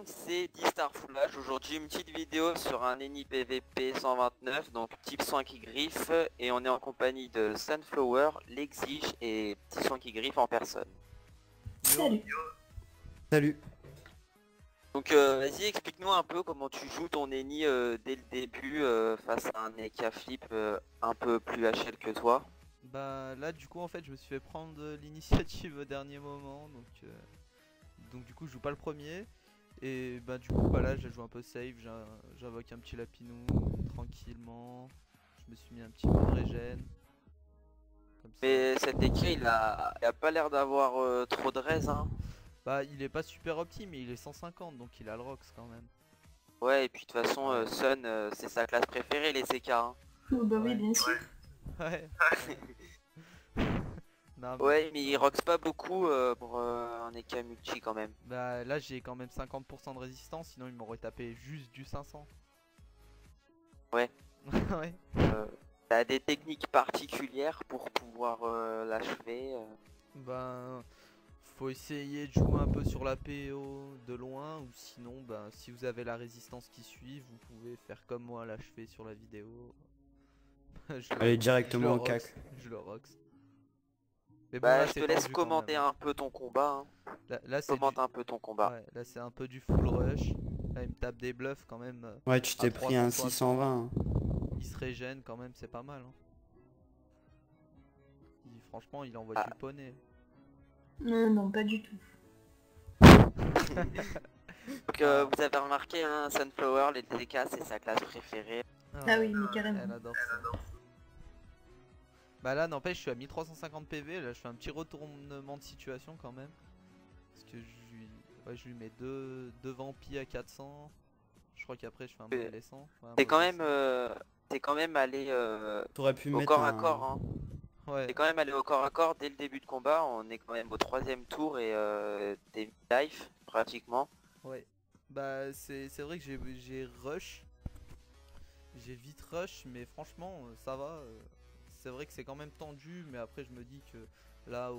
c'est D-Star-Flash. Aujourd'hui une petite vidéo sur un ennemi PVP 129, donc type soin qui griffe, et on est en compagnie de Sunflower, l'exige et petit soin qui griffe en personne. Salut. Salut. Donc vas-y, explique-nous un peu comment tu joues ton ennemi dès le début face à un Eka Flip un peu plus HL que toi. Bah là du coup en fait je me suis fait prendre l'initiative au dernier moment donc du coup je joue pas le premier et bah du coup bah là je joue un peu safe, j'invoque un petit lapinou tranquillement, je me suis mis un petit peu de régène comme ça. Mais cet Eka il a pas l'air d'avoir trop de res hein. Bah il est pas super opti mais il est 150 donc il a le Rox quand même. Ouais et puis de toute façon Ouais. Sun c'est sa classe préférée les Eka hein. Oh, bah ouais. oui, bien sûr. Ouais. Non, Ouais mais il rox pas beaucoup pour un Eka multi quand même. bah là j'ai quand même 50% de résistance sinon il m'aurait tapé juste du 500. Ouais. Ouais. T'as des techniques particulières pour pouvoir l'achever Ben, faut essayer de jouer un peu sur la PO de loin ou sinon, ben, si vous avez la résistance qui suit, vous pouvez faire comme moi l'achever sur la vidéo. Allez directement au cac. Je le rox. Mais bon Bah là je te c'est laisse tendu quand commenter même. un peu ton combat hein. Là c'est Commente un peu ton combat. ouais, là c'est un peu du full rush. Là il me tape des bluffs quand même. Ouais, tu À t'es pris un 360. 620. Hein. Il se régène quand même, c'est pas mal. Hein. Franchement il envoie Ah. du poney. Non, pas du tout. Donc vous avez remarqué hein, Sunflower, les DK c'est sa classe préférée. Ah oui, mais carrément. Elle adore ça. Bah là n'empêche je suis à 1350 PV, là je fais un petit retournement de situation quand même. Parce que je lui mets deux vampirs à 400. Je crois qu'après je fais un mauvais 100. Ouais, T'es quand même allé T'aurais pu au mettre corps à un... corps hein. Ouais. T'es quand même allé au corps à corps dès le début de combat, on est quand même au 3ème tour et t'es life pratiquement. Ouais. Bah c'est vrai que j'ai rush. J'ai vite rush mais franchement ça va. C'est vrai que c'est quand même tendu mais après je me dis que là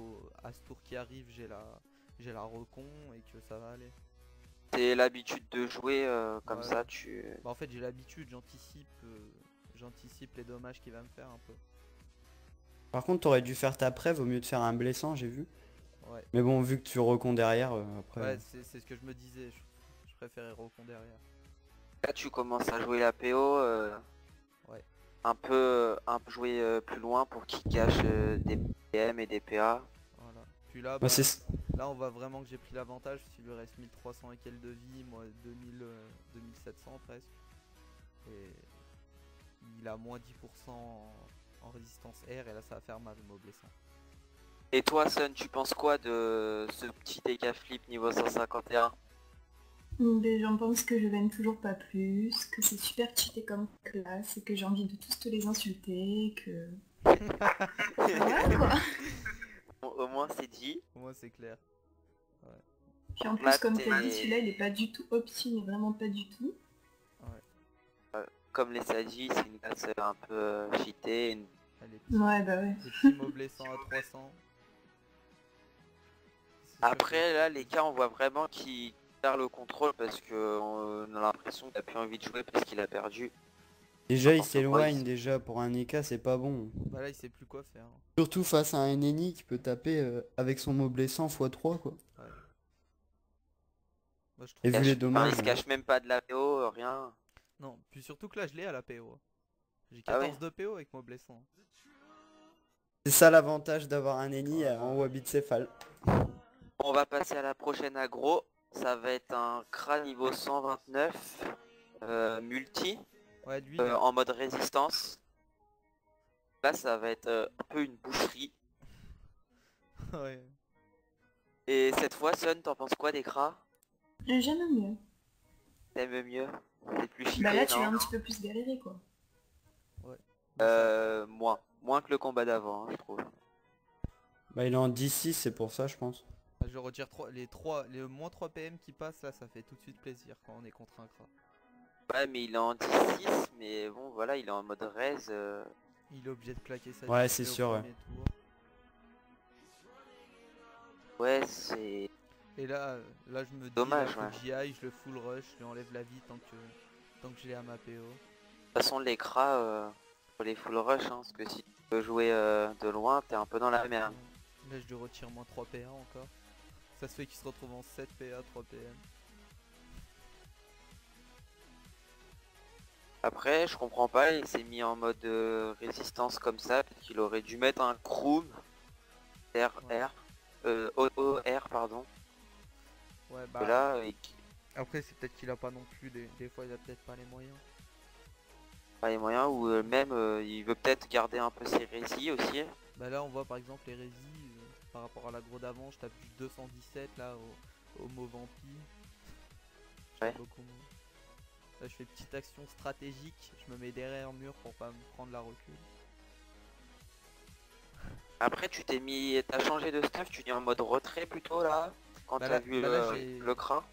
à ce tour qui arrive j'ai la recon et que ça va aller. T'as l'habitude de jouer comme Ouais. ça, tu... Bah en fait j'ai l'habitude, j'anticipe les dommages qu'il va me faire un peu. Par contre, t'aurais dû faire ta preuve au mieux de faire un blessant, j'ai vu. Ouais. Mais bon, vu que tu recon derrière, après... Ouais c'est ce que je me disais, je préférais recon derrière. Là tu commences à jouer la PO, Ouais. un peu jouer plus loin pour qu'il cache des PM et des PA. Voilà. Puis là, Bah, bah, c'est... là on voit vraiment que j'ai pris l'avantage, s'il lui reste 1300 et quelques de vie, moi 2700 presque. Et il a moins 10% en résistance air et là ça va faire mal me blessant. Et toi Sun, tu penses quoi de ce petit DK flip niveau 151? J'en pense que je l'aime toujours pas plus, que c'est super cheaté comme classe, et que j'ai envie de tous te les insulter, que... Voilà quoi. Bon, au moins c'est dit. Pour moi c'est clair. Ouais. Puis en Là, plus, comme t'es- t'as dit, celui-là il est pas du tout opti, mais vraiment pas du tout. Comme les Saji, c'est une classe un peu cheatée. Allez, Ouais, bah ouais. les petits mots blessants à 300. C'est sûr Après là les cas on voit vraiment qu'il perd le contrôle parce que on a l'impression qu'il a plus envie de jouer parce qu'il a perdu. Déjà, il N'importe quoi, s'éloigne, déjà, pour un EK, c'est pas bon. Bah là il sait plus quoi faire. Hein. Surtout face à un ennemi qui peut taper avec son mot blessant x3, quoi. Ouais. Moi je Et trouve. vu les Enfin, dommages... il se cache même pas de la PO, rien. Non, puis surtout que là je l'ai à la PO. J'ai Ah 14 ouais. de PO avec moi blessant. C'est ça l'avantage d'avoir un ennemi en wabicéphale. On va passer à la prochaine aggro. Ça va être un Kra niveau 129 multi Ouais lui en mode résistance. Là ça va être un peu une boucherie. ouais. Et cette fois Sun, t'en penses quoi des Kra? J'aime mieux. T'aimes mieux? C'est plus cheaté, Bah là, tu vas non? un petit peu plus galérer, quoi. Ouais. Moins que le combat d'avant, hein, je trouve. Bah, il est en 10-6, c'est pour ça, je pense. Je retire les moins 3 PM qui passent là, ça fait tout de suite plaisir quand on est contre un Kra. Ouais mais il est en 10-6, mais bon voilà, il est en mode raise. Il est obligé de claquer sa Ouais, vie c'est au sûr, ouais. premier tour. Ouais c'est... Et là je me dis, Dommage, faut ouais. que j'y aille, je le full rush, je lui enlève la vie tant que je l'ai à ma PO. De toute façon, les cras, faut les full rush, hein, parce que si tu veux jouer de loin, t'es un peu dans la merde. Là je lui retire moins 3 PA encore. Ça se fait qu'il se retrouve en 7 PA, 3 PM. Après, je comprends pas, il s'est mis en mode résistance comme ça, peut-être qu'il aurait dû mettre un Kroom RR, OR, pardon. Ouais, Que là, après c'est peut-être qu'il a pas non plus, des fois il a peut-être pas les moyens. pas les moyens, ou même il veut peut-être garder un peu ses récits aussi. Bah là on voit par exemple les résis, par rapport à l'aggro d'avant, je tape du 217 là au mot vampi. Je tape Ouais. beaucoup moins. Là je fais petite action stratégique, je me mets derrière mur pour pas me prendre la recul. Après, t'as changé de stuff, tu dis en mode retrait plutôt là, quand Bah t'as là- vu bah là, j'ai- le crin.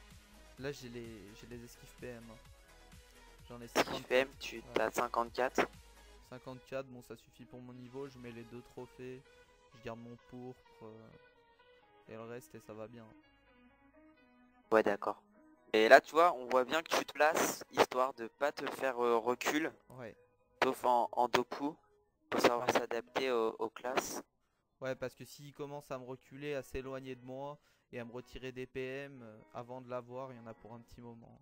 Là j'ai les esquives PM. Hein. J'en ai Ce qui 54. fait, tu t'as 54. 54, bon ça suffit pour mon niveau, je mets les 2 trophées, je garde mon pourpre et le reste et ça va bien. Ouais, d'accord. Et là, tu vois, on voit bien que tu te places, histoire de pas te faire recul, Ouais. sauf en dopu. Faut savoir Ouais. s'adapter aux classes. Ouais, parce que s'il commence à me reculer, à s'éloigner de moi et à me retirer des PM avant de l'avoir, il y en a pour un petit moment.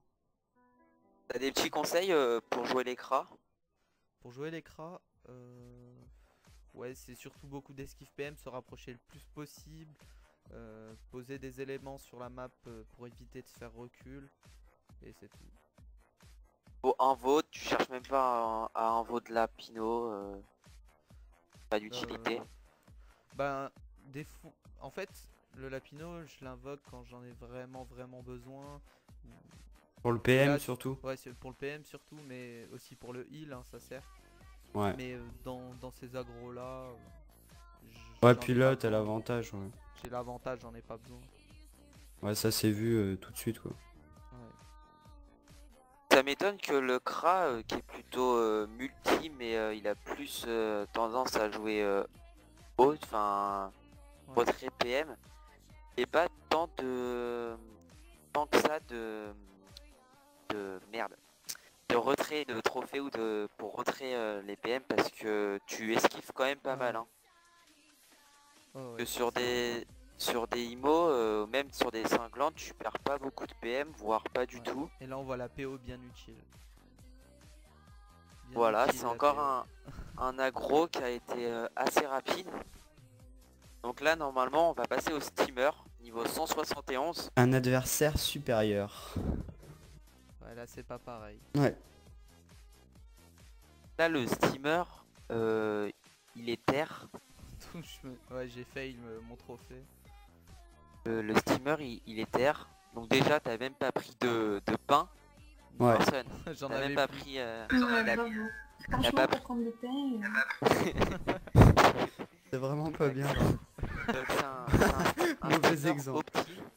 T'as des petits conseils pour jouer l'écran? Pour jouer l'écran, ouais, c'est surtout beaucoup d'esquive PM, se rapprocher le plus possible, poser des éléments sur la map pour éviter de se faire recul, et c'est tout. Pour invo, tu cherches même pas à invo de la Pino, pas d'utilité. Ben, en fait, le Lapino, je l'invoque quand j'en ai vraiment besoin. Pour le PM Là, surtout. Ouais, c'est pour le PM surtout, mais aussi pour le heal, hein, ça sert. Ouais. Mais dans ces agros là, Ouais, puis là, t'as l'avantage, ouais. J'ai l'avantage, j'en ai pas besoin. Ouais, ça s'est vu tout de suite, quoi. Ouais. Ça m'étonne que le Kra, qui est plutôt multi, mais il a plus tendance à jouer haut, enfin Ouais. retrait PM, et pas tant que ça de merde, de retrait de trophée ou pour retrait les PM, parce que tu esquives quand même pas mal, hein. Ouais, Que sur des IMO, même sur des cinglantes, tu perds pas beaucoup de PM, voire pas du tout. Et là on voit la PO bien utile. Bien Voilà, utile, c'est la encore PO. un aggro qui a été assez rapide. Donc là, normalement, on va passer au steamer, niveau 171. Un adversaire supérieur. Ouais, là c'est pas pareil. Ouais. Là, le steamer, il est terre. Ouais, j'ai fail mon trophée. Le steamer, il est terre. Donc déjà, t'as même pas pris de pain. Ouais. Personne. J'en T'as avais même pas plus. pris... Ouais, la- bravo. Franchement, pas pour prendre le pain, C'est vraiment pas bien. Donc c'est un Mauvais steamer exemple.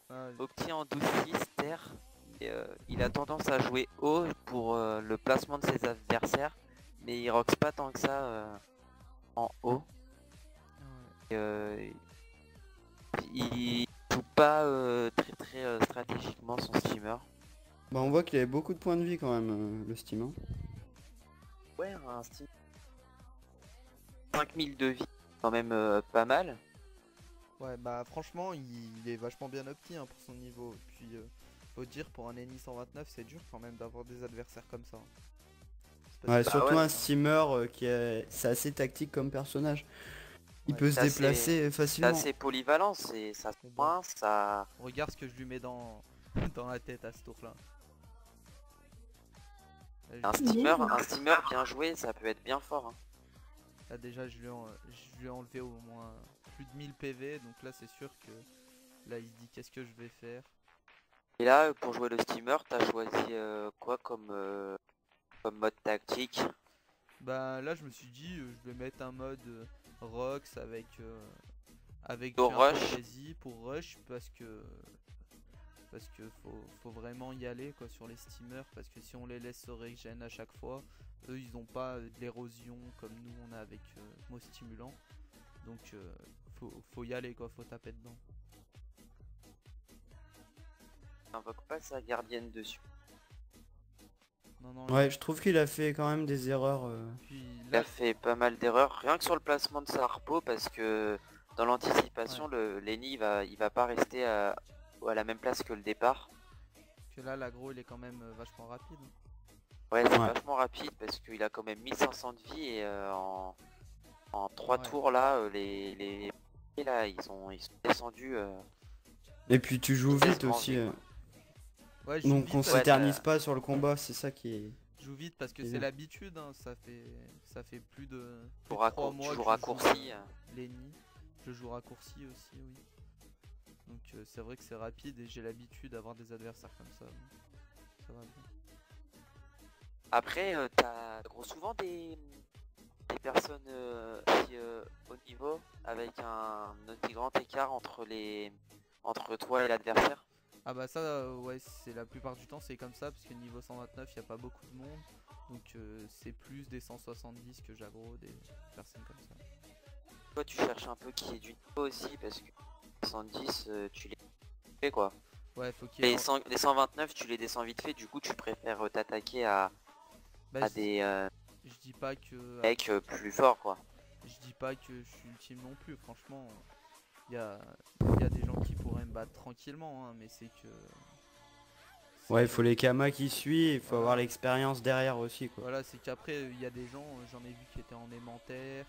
Ah, Opti en 12-6 terre. Et, il a tendance à jouer haut pour le placement de ses adversaires. Mais il roxe pas tant que ça en haut. ouais. Il joue pas très stratégiquement son steamer. Bah, on voit qu'il avait beaucoup de points de vie quand même, le Steam. Hein. Ouais, un steam. 5000 de vie, quand même pas mal. Ouais, bah franchement, il est vachement bien opti hein, pour son niveau. Et puis, faut dire, pour un Eni 129, c'est dur quand même d'avoir des adversaires comme ça. C'est Ouais, parce que- surtout ouais, un steamer qui est... C'est assez tactique comme personnage. Il Ouais, peut se c'est assez- déplacer C'est facilement. assez polyvalent, ça se C'est bon. pointe, ça... Regarde ce que je lui mets dans, dans la tête à ce tour là. Un steamer bien joué, ça peut être bien fort. Hein. Là déjà je lui ai enlevé au moins plus de 1000 PV, donc là c'est sûr que là il se dit qu'est-ce que je vais faire. Et là, pour jouer le steamer, t'as choisi quoi comme mode tactique? Bah là je me suis dit je vais mettre un mode Rox avec Pour un peu de rush. rési pour rush parce que faut vraiment y aller quoi sur les steamers, parce que si on les laisse se régène à chaque fois, eux ils ont pas de l'érosion comme nous on a avec mot stimulant, donc faut y aller quoi, faut taper dedans. n'invoque pas sa gardienne dessus. Non, non, Ouais, je trouve qu'il a fait quand même des erreurs. puis Il a là, fait pas mal d'erreurs, rien que sur le placement de sa harpo, parce que dans l'anticipation, le Lenny il va pas rester à la même place que le départ. que là, l'agro, il est quand même vachement rapide. Ouais, c'est Ouais. vachement rapide parce qu'il a quand même 1500 de vie et en 3 Ouais. tours là, là, ils sont descendus. Et puis tu joues Vitesse vite grand aussi. V, Ouais, je joue Donc vite, on parce... Ouais, s'éternise pas sur le combat, c'est ça qui est... je joue vite parce que C'est c'est bien. l'habitude, hein. Ça fait plus de, tu 3 mois joues que je raccourci. joue Lenny. Je joue raccourci aussi, oui. Donc c'est vrai que c'est rapide et j'ai l'habitude d'avoir des adversaires comme ça. Donc, ça va bien. Après, t'as gros souvent des personnes au niveau avec un aussi grand écart entre toi et l'adversaire. Ah bah ça, ouais, c'est la plupart du temps c'est comme ça parce que niveau 129 il n'y a pas beaucoup de monde. Donc c'est plus des 170 que j'aggro, des personnes comme ça. Toi, tu cherches un peu qui est du niveau aussi parce que 110, tu les fais quoi. Ouais, faut qu'il y ait... Les 129, tu les descends vite fait. Du coup, tu préfères t'attaquer à Bah, des je dis pas que... mecs plus forts quoi. Je dis pas que je suis ultime non plus, franchement. Il y a des gens qui pourraient me battre tranquillement, hein, mais c'est que... Ouais, il faut les kamas qui suivent, il faut Voilà. avoir l'expérience derrière aussi, quoi. Voilà, c'est qu'après il y a des gens, j'en ai vu qui étaient en aimantère,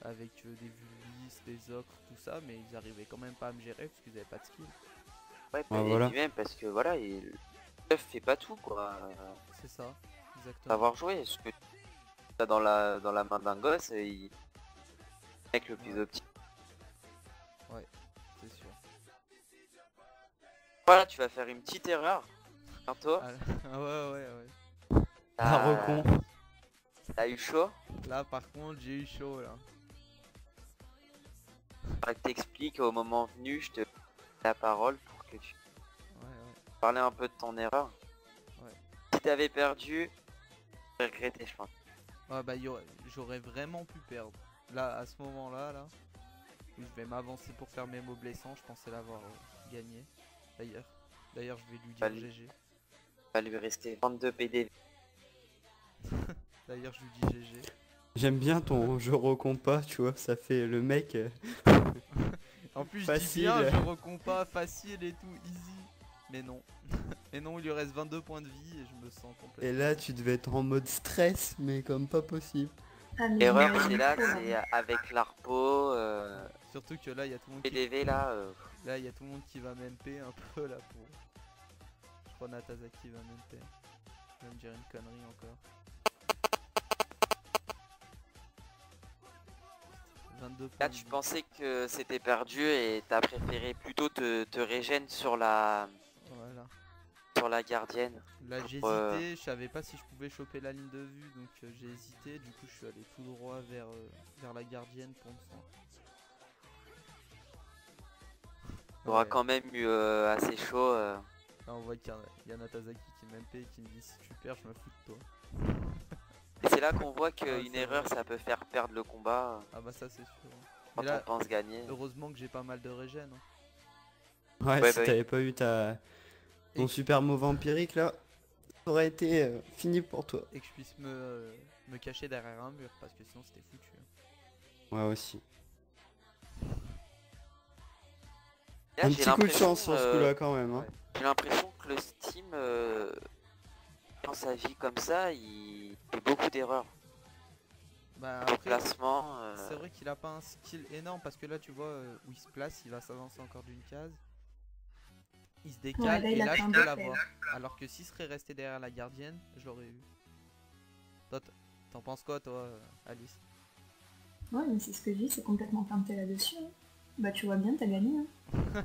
avec des vulvis, des ocres, tout ça, mais ils arrivaient quand même pas à me gérer parce qu'ils avaient pas de skill. Ouais, Ah, et voilà. puis même parce que voilà, le stuff fait pas tout quoi. C'est ça, exactement. Savoir jouer, ce que t'as dans la main d'un gosse, le mec le plus Ouais. optique. C'est sûr. Voilà, tu vas faire une petite erreur. Bientôt. Ah, ouais. Ah, recon. T'as eu chaud. Là par contre j'ai eu chaud là. Faudra que t'expliques au moment venu, je te la parole pour que tu Ouais. parles un peu de ton erreur. Ouais. Si t'avais perdu, tu regrettais je pense. Ouais bah j'aurais vraiment pu perdre. Là à ce moment là, où je vais m'avancer pour faire mes mots blessants, je pensais l'avoir gagné. D'ailleurs je vais lui dire Salut. GG. Va lui rester 22 PDV. D'ailleurs je lui dis GG. J'aime bien ton je recomps pas, tu vois, ça fait le mec... En plus je dis Facile. bien, je recompas facile et tout, easy. Mais non. Mais non, il lui reste 22 points de vie et je me sens complètement... Et là, tu devais être en mode stress, mais comme pas possible. Ah, mais L'erreur j'imagine c'est là, trop, hein. c'est avec l'ARPO, Surtout que là il y a tout le monde qui... PDV là. Là il y a tout le monde qui va m'MP un peu là pour... Je crois Natazaki va m'MP. Il va me dire une connerie encore. 22 points Là de tu vie. pensais que c'était perdu et t'as préféré plutôt te régène sur la Voilà. gardienne. Là j'ai Pour, hésité, je savais pas si je pouvais choper la ligne de vue, donc j'ai hésité, du coup je suis allé tout droit vers la gardienne pour me soin. T'auras Ouais. quand même eu assez chaud. Là on voit qu'il y a Natazaki qui m'MP et qui me dit si tu perds je me fous de toi. Et c'est là qu'on voit Ah, qu'une c'est erreur vrai. ça peut faire perdre le combat Ah bah ça c'est sûr. quand Mais là, on pense gagner. heureusement que j'ai pas mal de régène. Hein. Ouais, Ouais, si bah oui. t'avais pas eu ton Et- super mot vampirique, là, ça aurait été fini pour toi. Et que je puisse me cacher derrière un mur parce que sinon c'était foutu. Hein. Ouais, aussi. Là, Un j'ai petit coup de l'impression, chance sur ce coup-là, quand même. Hein. ouais. J'ai l'impression que le Steam, dans sa vie comme ça, il fait beaucoup d'erreurs. Bah Au après, placement. c'est vrai qu'il a pas un skill énorme parce que là tu vois où il se place, il va s'avancer encore d'une case. Il se décale là, il et a là fait je un peux peu l'avoir. faible. Alors que s'il serait resté derrière la gardienne, je l'aurais eu. Toi, t'en penses quoi toi, Alice? Ouais, mais c'est ce que je dis, c'est complètement teinté là-dessus. Hein. Bah tu vois bien, t'as gagné. Hein.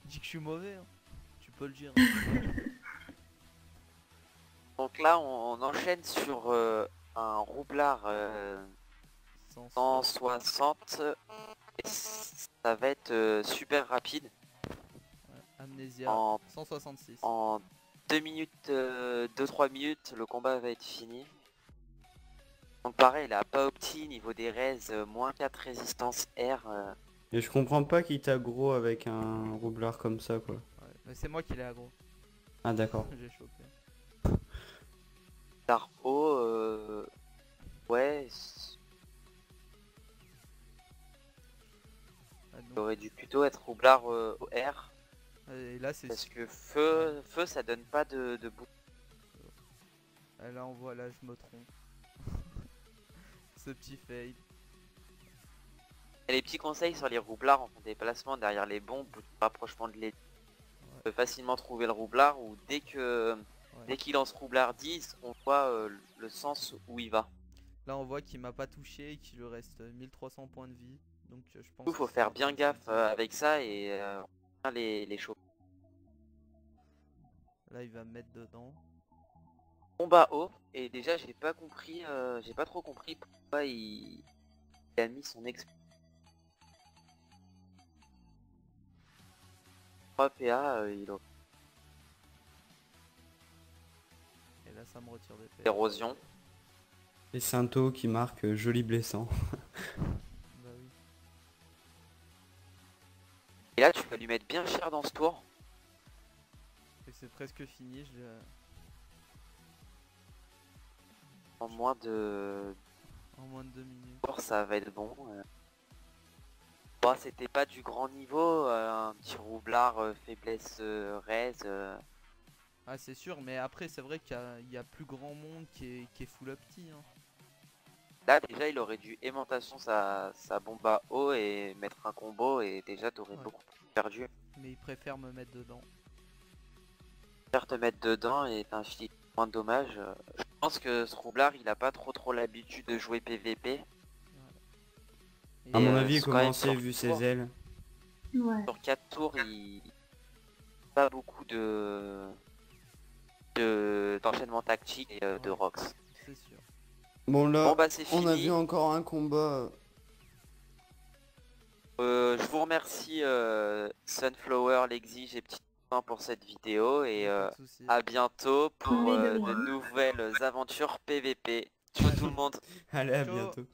Dis que je suis mauvais, hein. Tu peux le dire. Donc là, on enchaîne sur un roublard 160. Et ça va être super rapide. Ouais, Amnésia En 166. En 2 minutes, 2-3 minutes, le combat va être fini. Donc pareil, il a pas opti niveau des raises, moins 4 résistance R. Et je comprends pas qu'il t'aggro avec un roublard comme ça, quoi. Ouais. C'est moi qui l'ai aggro. Ah d'accord. J'ai chopé. Roublar haut, ouais, Ah, ça donc, aurait dû plutôt être roublard au R. et là c'est Parce que feu ça donne pas de bout. là on voit, là je me trompe. Ce petit fail. Et les petits conseils sur les roublards en déplacement derrière les bombes ou du rapprochement de l'aide. On peut facilement trouver le roublard ou dès qu'il lance roublard 10, on voit le sens où il va. Là on voit qu'il m'a pas touché et qu'il lui reste 1300 points de vie. Donc je pense Du coup, faut que faire c'est bien un gaffe petit- avec ça et bien les choper. Là il va me mettre dedans. Combat haut, et déjà j'ai pas trop compris pourquoi il a mis son exp 3 PA, il a Et là ça me retire des PA. érosion. Et Sainto qui marque joli blessant. Bah oui. Et là tu vas lui mettre bien cher dans ce tour. Et c'est presque fini, En moins de en moins de 2 minutes. tours ça va être bon. Bon, c'était pas du grand niveau, un petit roublard faiblesse raise. Ah c'est sûr, mais après c'est vrai qu'il y a plus grand monde qui est full up T, hein. Là déjà il aurait dû aimantation sa bombe à eau et mettre un combo et déjà t'aurais Ouais. beaucoup perdu. Mais il préfère me mettre dedans. Faire te mettre dedans et t'infliger moins de dommages. Je pense que ce roublard il a pas trop l'habitude de jouer PVP. Et, À mon Et, avis, il c'est quand même commençait sur vu ses tour. ailes. Ouais. Sur 4 tours il pas beaucoup d'enchaînement tactique et de Ouais. Rox. c'est sûr. Bon là, Bon bah c'est on a fini. vu encore un combat. Je vous remercie Sunflower, l'exige et petit copain pour cette vidéo et Pas de soucis. à bientôt pour Mais de de rien. nouvelles aventures PVP. Ciao tout le monde. Allez, à Ciao. bientôt.